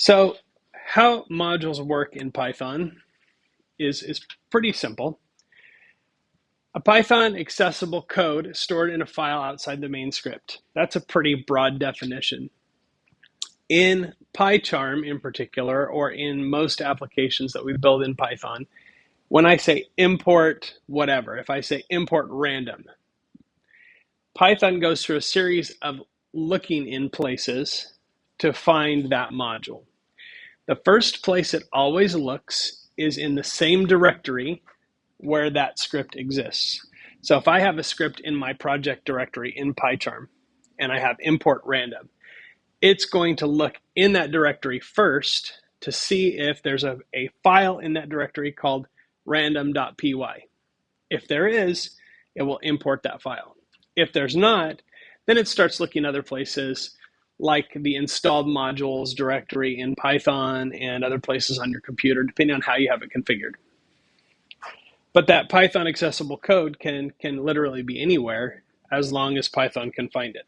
So how modules work in Python is pretty simple. A Python accessible code stored in a file outside the main script. That's a pretty broad definition. In PyCharm in particular, or in most applications that we build in Python, when I say import whatever, if I say import random, Python goes through a series of looking in places to find that module. The first place it always looks is in the same directory where that script exists. So if I have a script in my project directory in PyCharm and I have import random, it's going to look in that directory first to see if there's a file in that directory called random.py. If there is, it will import that file. If there's not, then it starts looking other places like the installed modules directory in Python and other places on your computer, depending on how you have it configured. But that Python accessible code can literally be anywhere as long as Python can find it.